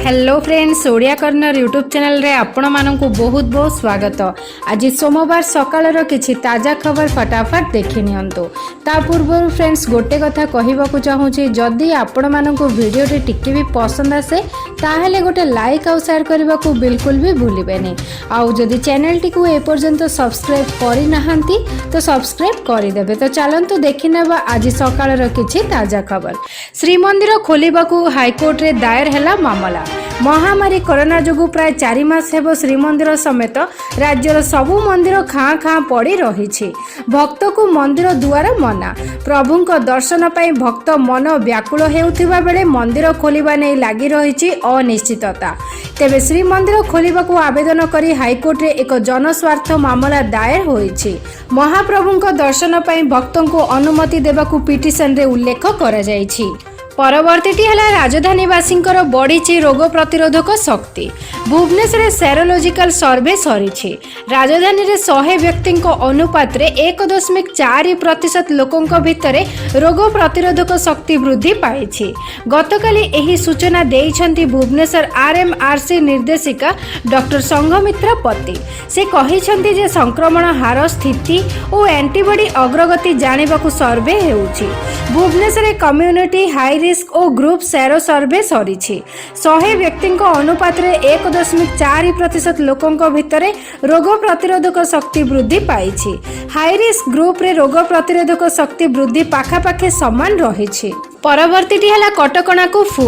Hello friends, Odia corner YouTube channel रे आपण मानकु बहुत बहुत स्वागत। आज सोमवार सकाळर किछि ताजा खबर फटाफट देखि नियंतु। ता पूर्व फ्रेंड्स गोटे कथा कहबाकू चाहूँगी, जदि आपण मानकु वीडियोटी टिके भी पसंद आसे ताहेले गोटे लाइक और शेयर करने को बिल्कुल भी भूलिबेनी। आउ जदि चैनल टी को एपर्यंत सब्सक्राइब करि नाहंती तो सब्सक्राइब करिदेबे। तो चलंतु देखि नेबा आज सकाळर किछि ताजा खबर। श्रीमंदिर खोलिबाकू हाईकोर्ट रे दायर हैला मामला। महामारी कोरोना जोगु प्राय 4 मास हेबो श्रीमंदिर समेत राज्यर सबु मंदिर खाँ खाँ पड़ी रही। भक्त को मंदिर दुआर मना। प्रभुंक दर्शन पाई भक्त मन व्याकुल हेउथिबा बेले मंदिर खोलिबा नै लागि रही अनिश्चितता। तेबे श्रीमंदिर खोलिबाकू आवेदन करी हाईकोर्ट रे एक जनस्वार्थ मामला दायर होईछि। महाप्रभुंक दर्शन पाई भक्तों को अनुमति देबाकू पिटिशन रे उल्लेख करा जाईछि। परवर्तीटी है राजधानीवासी बढ़ी रोग प्रतिरोधक शक्ति। भुवनेश्वर सेरोलॉजिकल सर्वे सरी। राजधानी रे 100 व्यक्ति अनुपात रे 1.4% लोकों भितर रोग प्रतिरोधक शक्ति वृद्धि पाई। गतकाली एही सूचना देइछंती भुवनेश्वर RMRC निर्देशिका डॉक्टर संघमित्रा पति। से कहिछंती जे संक्रमण हार स्थिति और एंटीबॉडी अग्रगति जानिबाकू सर्वे हेउछि। भुवनेश्वर कम्युनिटी हाई रिस्क और ग्रुप सेरो सर्वे सरी। 100 व्यक्ति अनुपात रे 1.4% लोकों भितर रोग प्रतिरोधक शक्ति वृद्धि पाई। हाई रिस्क ग्रुप रे रोग प्रतिरोधक शक्ति वृद्धि पाखापाखि समान रही। परवर्तीटी है कटकणा को फू।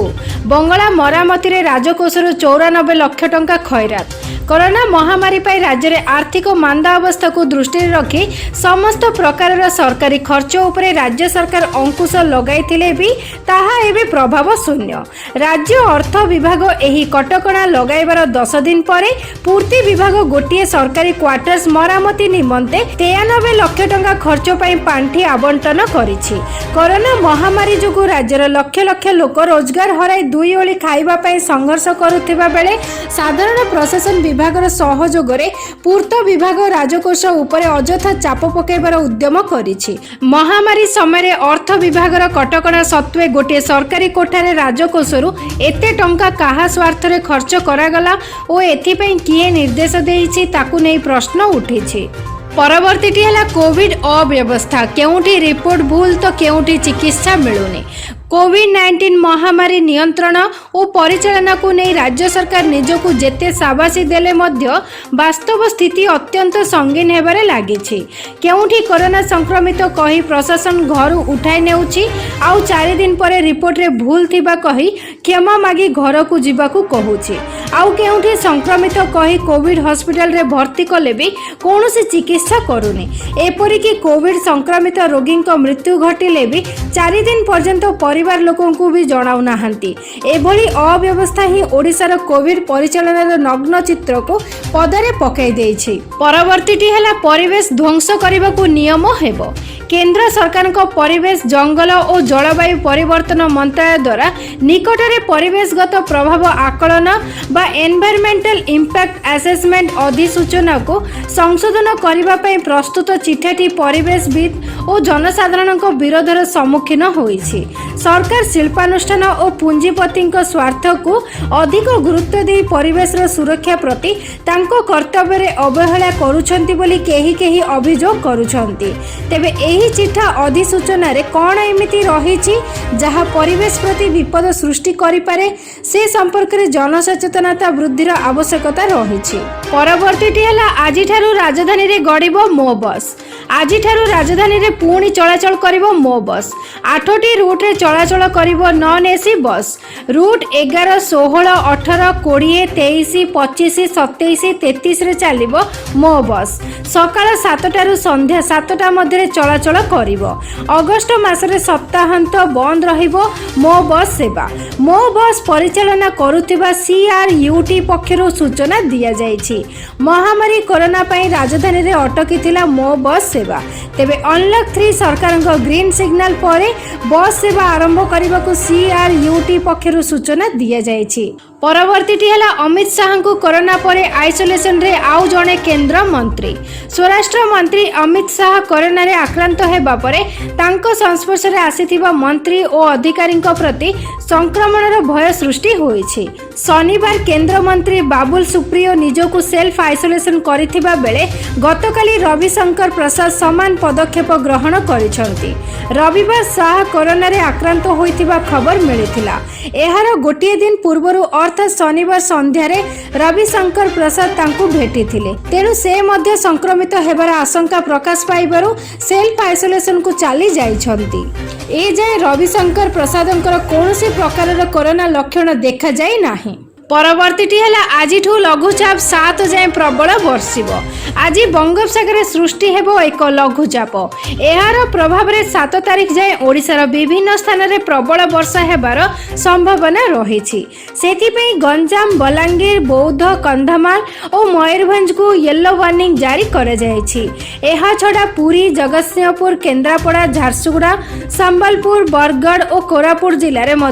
बंगला मरामती रे राजकोषर 94 लाख टंका खैरात। कोरोना महामारी पाई राज्य में आर्थिक मांदा अवस्था को दृष्टि रखी समस्त प्रकार सरकारी खर्च उपरे राज्य सरकार अंकुश लगाई भी ताहा एबे प्रभाव शून्य। राज्य अर्थ विभाग एही कटकणा लगाइबार 10 दिन परे पूर्ति विभाग गोटे सरकारी क्वार्टर्स मरामती निमंते 93 लाख टंका खर्च पाई पांठी आवंटन करिछि। कोरोना महामारी जोगु राज्यर लक्ष लक्ष लोक रोजगार हराई दुई ओली खाइबा पाई संघर्ष करुथिबा बेले साधारण प्रशासन विभागर सहयोग रे पूर्त विभाग राजकोष उपरे अजथा चाप पकाइबार उद्यम करिछि। महामारी समय अर्थ विभागर कटकणा सत्वे गोटे सरकारी कोठारे राजकोषरु एते टंका काहा स्वार्थ रे खर्च करागला ओ एथिपई किए निर्देश देइछि ताकू नै प्रश्न उठिछि। परवर्तीटी है कोविड अव्यवस्था। केउठी रिपोर्ट भूल तो केउठी चिकित्सा मिलुनी। कोविड-19 महामारी नियंत्रण और परिचालना को नहीं राज्य सरकार निजकू जेते साबासी देले मध्य वास्तव स्थिति अत्यंत संगीन हेबारे लागिछि। केउठी कोरोना संक्रमित कही प्रशासन घर उठाई नेउछि आउ 4 दिन परे रिपोर्ट रे भूल थिबा कही क्षमा मागी घर को जीवाकू कहूछि। आउ केउठी संक्रमित कही कोविड हॉस्पिटल रे भर्ती कले भी कोनोसी चिकित्सा करूनी। एपरि कि कोविड संक्रमित रोगी मृत्यु घटिले भी 4 दिन पर्यंत परिवार लोकों को भी जणाउ नाहंती। एभली अव्यवस्था ही ओडिशार कोविड परिचालनार नग्न चित्र को पदरे पकाई देइछि। परवर्तीटी है परिवेश ध्वंस करने नियम हेबो। केंद्र सरकार को परिवेश जंगल और जलवायु परिवर्तन मंत्रालय द्वारा निकटरे परिवेशगत प्रभाव आकलन बा एनवायरमेंटल इंपैक्ट असेसमेंट अधिसूचना को संशोधन करने पर प्रस्तुत चिठाटी परिवेशविद और जनसाधारण विरोधर सम्मुखीन होइछि। सरकार शिल्पानुष्ठान और पुंजीपति स्वार्थ को अधिक गुरुत्व दे परिवेश सुरक्षा प्रति तांको कर्तव्य रे अवहेला करुछंती बोली केही अभियोग करुछंती। तेबे एही चिठा अधिसूचना रे कोन एमिति रहिछि जहा परिवेश प्रति विपद सृष्टि करि पारे से संपर्क रे जनसचेतनता वृद्धिर आवश्यकता रहिछि। परवर्तीटी हला आजिठारु राजधानी रे गड़िबो मो बस। आजिठारु राजधानी रे पुणी चलाचल करिबो मो बस। 8टी रूट रे चलाचल करिबो नॉन एसी बस। रूट 11, 16, 18, 20, 23, 25, 27, 33 रे चलिबो मो बस। सकाळ 7टारु संध्या 7टा मध्य चलाचल करिबो। अगस्त मासरे सप्ताहांत बंद रहिबो मो बस सेवा। मो बस परिचालना करुथिबा CRUT पक्षरु सूचना दिया जाइछि। महामारी कोरोना पई राजधानी रे अटकी थिला मो बस सेवा। तेबे अनलॉक 3 सरकार ग्रीन सिग्नल परे बस सेवा आरंभ करने को CRUT पक्षरु सूचना दिया जाइछि। परवर्तीटी है अमित शाह को कोरोना पर आइसोलेशन रे आउ जड़े केंद्र मंत्री। स्वराष्ट्र मंत्री अमित शाह कोरोना रे आक्रांत हेबा परे तांको संस्पर्श रे आसीथिबा मंत्री और अधिकारी प्रति संक्रमण भय सृष्टि होईछि। शनिवार केंद्र मंत्री बाबुल सुप्रियो निजको सेल्फ आइसोलेशन करिथिबा बेले गतकाली रविशंकर प्रसाद समान पदक्षेप ग्रहण करिसंती। रविवार शाह कोरोना रे आक्रांत होइथिबा खबर मिलिथिला। एहार गोटिए दिन पूर्वरु अर्थात शनिवार संध्यारे रविशंकर प्रसाद तांकु भेटिथिले। तेणु से मध्य संक्रमित हेबार आशंका प्रकाश पाइबारु सेल्फ आइसोलेशन को चली जाइछंती। ए जाय रविशंकर प्रसादंकर कौनसी प्रकारर कोरोना लक्षण देखा जाय नाही। परवर्तीटी है आज लघुचाप 7 जाए प्रबल बर्षिब। आज बंगोपसागर सृष्टि हेब एक लघुचाप। यार प्रभाव में 7 तारिख जाए ओडिशार विभिन्न स्थान में प्रबल वर्षा हेबार संभावना रही। गंजाम, बलांगीर, बौद्ध, कंधमाल और मयूरभंज को येलो वार्निंग जारी कर छड़ा पुरी, जगतसिंहपुर, केन्द्रापड़ा, झारसुगुड़ा, संबलपुर, बरगढ़ और कोरापुट जिले में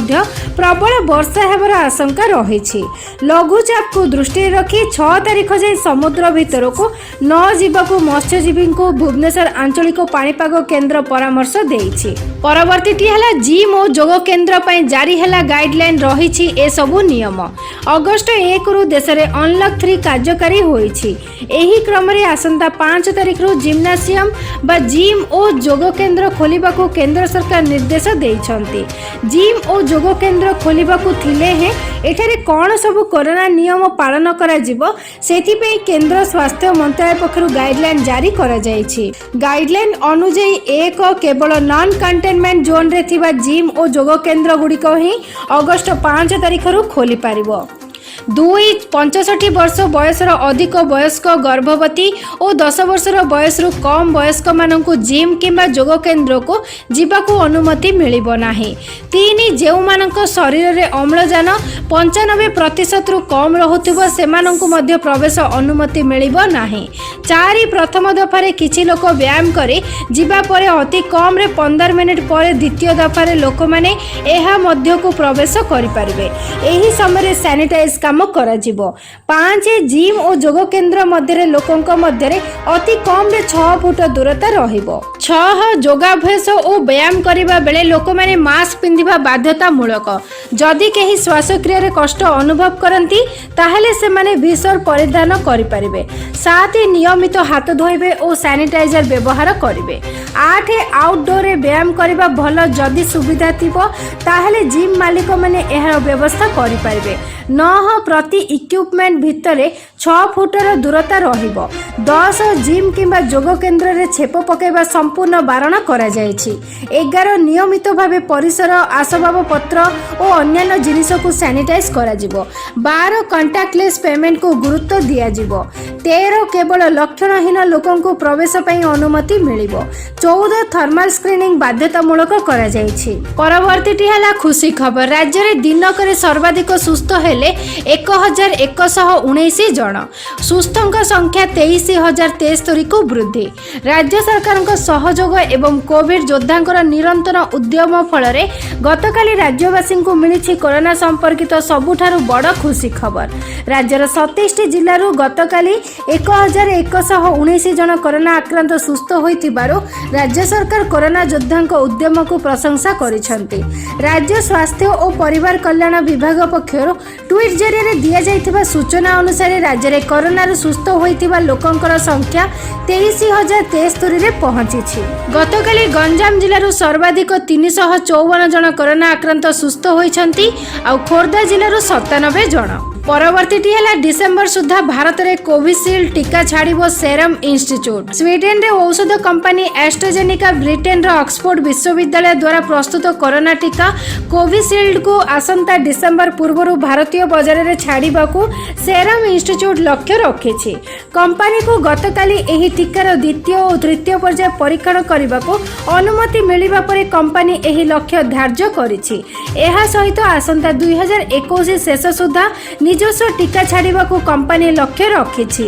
प्रबल वर्षा हेबार आशंका रही। लघुचाप को दृष्टि रखी 6 तारिख जाए समुद्र भितर को न जीवाकू मत्स्यजीवी को भुवनेश्वर आंचलिक पाणीपाग केन्द्र परामर्श देइछि। परवर्तीटी है जिम और योग केन्द्र पर जारी है गाइडलाइन रही। ए सबु नियम अगस्ट 1 रु देश में अनलक 3 कार्यकारी होइछि। एही क्रम रे आसंता 5 तारिख रु जिम्नासियम बा जिम और योग केन्द्र खोलिबाकू केंद्र सरकार निर्देश देइछंती। जिम और योग केन्द्र खोलिबाकू थिले हे एठारे कौन सबु कोरोना नियम पालन करा जिवो सेथिपई केंद्र स्वास्थ्य मंत्रालय पक्षरु गाइडलाइन जारी करा जायछि। गाइडलाइन अनुसार एक केवल नॉन कंटेनमेंट जोन रे थिबा जिम और योग केंद्र गुड़िक ही अगस्ट 5 तारिख रु खोली पारिबो। 65 वर्ष बयसर अधिक वयस्क, गर्भवती और 10 वर्षर बयसरु कम वयस्क मानकु जिम किंबा योग केन्द्र को जीवाकू अनुमति मिलिबो नाही। 3 जेउ मानक शरीर रे अम्लजान 95% रु कम रहुथिबो सेमानकु मध्य प्रवेश अनुमति मिलिबो नाही। 4 प्रथम दफारे किछि लोक व्यायाम करे जीवा परे अति कम रे 15 मिनिट परे द्वितीय दफारे लोक माने एहा मध्य को प्रवेश करि परिबे। एही समय सैनिटाइज काम करा जिवो। 5 जिम और योग केन्द्र मध्य लोकंक मध्य अति कम रे 6 फुट दूरता रहिबो। 6 योगाभ्यास और व्यायाम करिबा बेले लोक माने मास्क पिंधिबा बाध्यतामूलक। जदि केही श्वासक्रिया रे कष्ट अनुभव करंती ताहेले से माने विसर परिधान करि परिबे। 7 नियमित हाथ धोइबे और सैनिटाइजर व्यवहार करिबे। 8 आउटडोर रे व्यायाम करिबा भल जदि सुविधा थिबो ताहेले जिम मालिक माने एहार व्यवस्था करि परिबे। 9 प्रति इक्विपमेंट भितरे 6 फुटर दूरता रहिबो। 10 जिम किंबा योग केन्द्र रे छेप पकेबा संपूर्ण बारण करा जायछि। 11 नियमित भावे परिसर, आसबाब पत्र और अन्य जिनिस को सैनिटाइज करा जिवो। 12 कॉन्टैक्टलेस पेमेंट को गुरुत्व दिया जिवो। 13 केवल लक्षणहीन लोकों को प्रवेश पई अनुमति मिलिबो। 14 थर्मल स्क्रीनिंग बाध्यतामूलक करा जायछि। परवर्तीटी हला खुशी खबर। राज्य रे दिनकरे सर्वाधिक सुस्थ हेले 1119 जन। सुस्थଙ୍କ संख्या 23,073 को वृद्धि। राज्य सरकार सहयोग एवं कोविड योद्धांकर निरंतर उद्यम फल गतकाली राज्यवासी को मिली कोरोना संपर्कित सबुठारु बड़ खुशी खबर। राज्यर 27 जिलूर गतकाली 1119 जन कोरोना आक्रांत सुस्थ होइतिबारु राज्य सरकार कोरोना योद्धांक उद्यम को प्रशंसा करिसेंती। राज्य स्वास्थ्य और परिवार कल्याण विभाग पक्षर ट्वीट जरिए दिया जाइथिबा सूचना अनुसार राज्य में कोरोना सुस्थ होइतिबा लोकंकर संख्या 23,073 रे पहुंची। गतकाली गंजाम जिलूर सर्वाधिक 354 जन कोरोना आक्रांत सुस्थ होइछंती आ खोर्धा जिलूर 97 जन। परवर्तीटी है डिसेम्बर सुधा भारत में कोविशील्ड टीका छाड़िबो सेरम इंस्टीट्यूट। स्वीडेन रे औषध कंपनी एस्ट्राजेनेका, ब्रिटेन रो ऑक्सफोर्ड विश्वविद्यालय द्वारा प्रस्तुत कोरोना टीका कोविशील्ड को आसंता डिसेम्बर पूर्व भारतीय बाजार में छाड़िबाकू सेरम इंस्टीट्यूट लक्ष्य रखिछि। कंपनी को गतकाली एही टीकार द्वितीय और तृतीय पर्याय परीक्षण करने अनुमति मिलिबा परे कंपनी एही लक्ष्य धार्य करिछि। एहा सहित आसंता 2021 शेष सुधा ନିଜସ୍ୱ ଟିକା ଛାଡ଼ିବାକୁ କମ୍ପାନୀ ଲକ୍ଷ୍ୟ ରଖିଛି।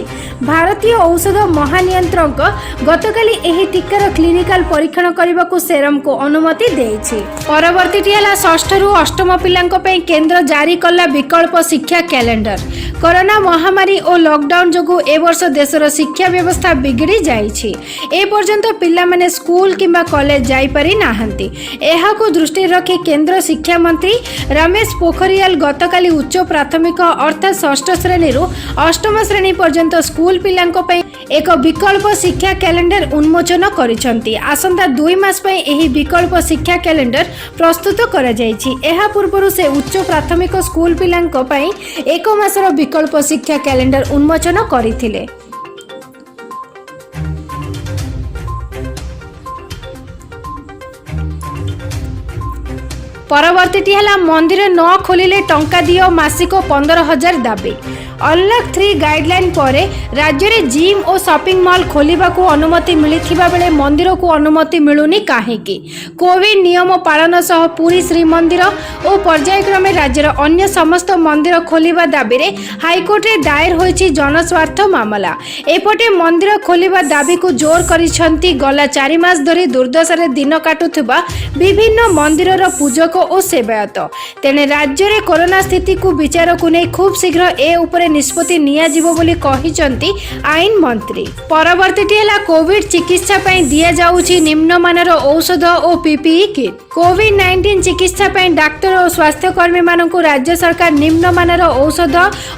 ଭାରତୀୟ ଔଷଧ ମହାନିୟନ୍ତ୍ରକ ଗତକାଲି ଏହି ଟିକାର କ୍ଲିନିକାଲ ପରୀକ୍ଷଣ କରିବାକୁ ସେରମକୁ ଅନୁମତି ଦେଇଛି। ପରବର୍ତ୍ତୀଟି ହେଲା 6ରୁ 8ମ ପିଲାଙ୍କ ପାଇଁ କେନ୍ଦ୍ର ଜାରି କଲା ବିକଳ୍ପ ଶିକ୍ଷା କ୍ୟାଲେଣ୍ଡର। କରୋନା ମହାମାରୀ ଓ ଲକଡାଉନ ଯୋଗୁଁ ଏ ବର୍ଷ ଦେଶର ଶିକ୍ଷା ବ୍ୟବସ୍ଥା ବିଗିଡ଼ି ଯାଇଛି। ଏ ପର୍ଯ୍ୟନ୍ତ ପିଲାମାନେ ସ୍କୁଲ କିମ୍ବା କଲେଜ ଯାଇପାରି ନାହାନ୍ତି। ଏହାକୁ ଦୃଷ୍ଟିରେ ରଖି କେନ୍ଦ୍ର ଶିକ୍ଷାମନ୍ତ୍ରୀ ରମେଶ ପୋଖରିଆଲ ଗତକାଲି ଉଚ୍ଚ ପ୍ରାଥମିକ ଅର୍ଥାତ୍ 6ଠ ଶ୍ରେଣୀରୁ 8ମ ଶ୍ରେଣୀ ପର୍ଯ୍ୟନ୍ତ ସ୍କୁଲ ପିଲାଙ୍କ ପାଇଁ ଏକ ବିକଳ୍ପ ଶିକ୍ଷା କ୍ୟାଲେଣ୍ଡର ଉନ୍ମୋଚନ କରିଛନ୍ତି। ଆସନ୍ତା 2 ମାସ ପାଇଁ ଏହି ବିକଳ୍ପ ଶିକ୍ଷା କ୍ୟାଲେଣ୍ଡର ପ୍ରସ୍ତୁତ କରାଯାଇଛି। ଏହା ପୂର୍ବରୁ ସେ ଉଚ୍ଚ ପ୍ରାଥମିକ ସ୍କୁଲ ପିଲାଙ୍କ ପାଇଁ 1 ମାସର ବିକଳ୍ପ ଶିକ୍ଷା କ୍ୟାଲେଣ୍ଡର ଉନ୍ମୋଚନ କରିଥିଲେ। ପରବର୍ତ୍ତୀଟି ହେଲା ମନ୍ଦିର ନ ଖୋଲିଲେ ଟଙ୍କା ଦିଅ ମାସିକ 15,000 ଦାବି। ଅନଲକ୍ 3 ଗାଇଡଲାଇନ୍ ପରେ ରାଜ୍ୟରେ ଜିମ୍ ଓ ସପିଂ ମଲ୍ ଖୋଲିବାକୁ ଅନୁମତି ମିଳିଥିବା ବେଳେ ମନ୍ଦିରକୁ ଅନୁମତି ମିଳୁନି କାହିଁକି? କୋଭିଡ ନିୟମ ପାଳନ ସହ ପୁରୀ ଶ୍ରୀମନ୍ଦିର ଓ ପର୍ଯ୍ୟାୟକ୍ରମେ ରାଜ୍ୟର ଅନ୍ୟ ସମସ୍ତ ମନ୍ଦିର ଖୋଲିବା ଦାବିରେ ହାଇକୋର୍ଟରେ ଦାୟର ହୋଇଛି ଜନସ୍ୱାର୍ଥ ମାମଲା। ଏପଟେ ମନ୍ଦିର ଖୋଲିବା ଦାବିକୁ ଜୋର କରିଛନ୍ତି ଗଲା 4 ମାସ ଧରି ଦୁର୍ଦ୍ଦଶାରେ ଦିନ କାଟୁଥିବା ବିଭିନ୍ନ ମନ୍ଦିରର ପୂଜକ ଓ ସେବାୟତ। ତେଣେ ରାଜ୍ୟରେ କରୋନା ସ୍ଥିତିକୁ ବିଚାରକୁ ନେଇ ଖୁବ୍ ଶୀଘ୍ର ଏ ଉପରେ ନିଷ୍ପତ୍ତି ନିଆଯିବ ବୋଲି କହିଛନ୍ତି ଆଇନ ମନ୍ତ୍ରୀ। ପରବର୍ତ୍ତୀଟି ହେଲା କୋଭିଡ ଚିକିତ୍ସା ପାଇଁ ଦିଆଯାଉଛି ନିମ୍ନମାନର ଔଷଧ ଓ ପିପିଇ କିଟ୍। କୋଭିଡ-19 ଚିକିତ୍ସା ପାଇଁ ଡାକ୍ତର ଓ ସ୍ୱାସ୍ଥ୍ୟକର୍ମୀମାନଙ୍କୁ ରାଜ୍ୟ ସରକାର ନିମ୍ନମାନର ଔଷଧ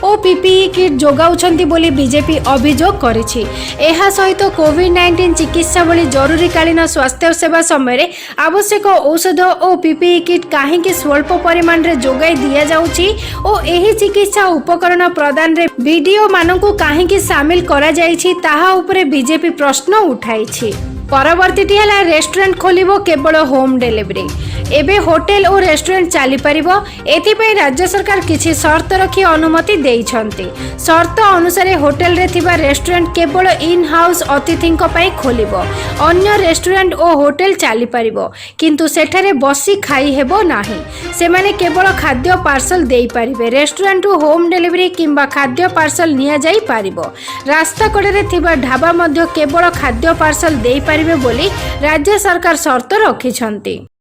ଓ ପିପିଇ କିଟ୍ ଯୋଗାଉଛନ୍ତି ବୋଲି ବିଜେପି ଅଭିଯୋଗ କରିଛି। ଏହା ସହିତ କୋଭିଡ-19 ଚିକିତ୍ସା ଭଳି ଜରୁରୀକାଳୀନ ସ୍ୱାସ୍ଥ୍ୟ ସେବା ସମୟରେ ଆବଶ୍ୟକ ଔଷଧ ଓ ପିପିଇ କିଟ୍ କାହିଁକି ସ୍ୱଳ୍ପ ପରିମାଣରେ ଯୋଗାଇ ଦିଆଯାଉଛି ଓ ଏହି ଚିକିତ୍ସା ଉପକରଣ ପ୍ରଦାନରେ ବିଡିଓ ମାନଙ୍କୁ କାହିଁକି ସାମିଲ କରାଯାଇଛି ତାହା ଉପରେ ବିଜେପି ପ୍ରଶ୍ନ ଉଠାଇଛି। ପରବର୍ତ୍ତୀଟି ହେଲା ରେଷ୍ଟୁରାଣ୍ଟ ଖୋଲିବ କେବଳ ହୋମ୍ ଡେଲିଭରି। ଏବେ ହୋଟେଲ ଓ ରେଷ୍ଟୁରାଣ୍ଟ ଚାଲିପାରିବ। ଏଥିପାଇଁ ରାଜ୍ୟ ସରକାର କିଛି ସର୍ତ୍ତ ରଖି ଅନୁମତି ଦେଇଛନ୍ତି। ସର୍ତ୍ତ ଅନୁସାରେ ହୋଟେଲରେ ଥିବା ରେଷ୍ଟୁରାଣ୍ଟ କେବଳ ଇନ୍ ହାଉସ୍ ଅତିଥିଙ୍କ ପାଇଁ ଖୋଲିବ। ଅନ୍ୟ ରେଷ୍ଟୁରାଣ୍ଟ ଓ ହୋଟେଲ ଚାଲିପାରିବ, କିନ୍ତୁ ସେଠାରେ ବସି ଖାଇ ହେବ ନାହିଁ। ସେମାନେ କେବଳ ଖାଦ୍ୟ ପାର୍ସଲ ଦେଇପାରିବେ। ରେଷ୍ଟୁରାଣ୍ଟରୁ ହୋମ୍ ଡେଲିଭରି କିମ୍ବା ଖାଦ୍ୟ ପାର୍ସଲ ନିଆଯାଇପାରିବ। ରାସ୍ତା କଡ଼ରେ ଥିବା ଢାବା ମଧ୍ୟ କେବଳ ଖାଦ୍ୟ ପାର୍ସଲ ଦେଇପାରିବେ ବୋଲି ରାଜ୍ୟ ସରକାର ସର୍ତ୍ତ ରଖିଛନ୍ତି।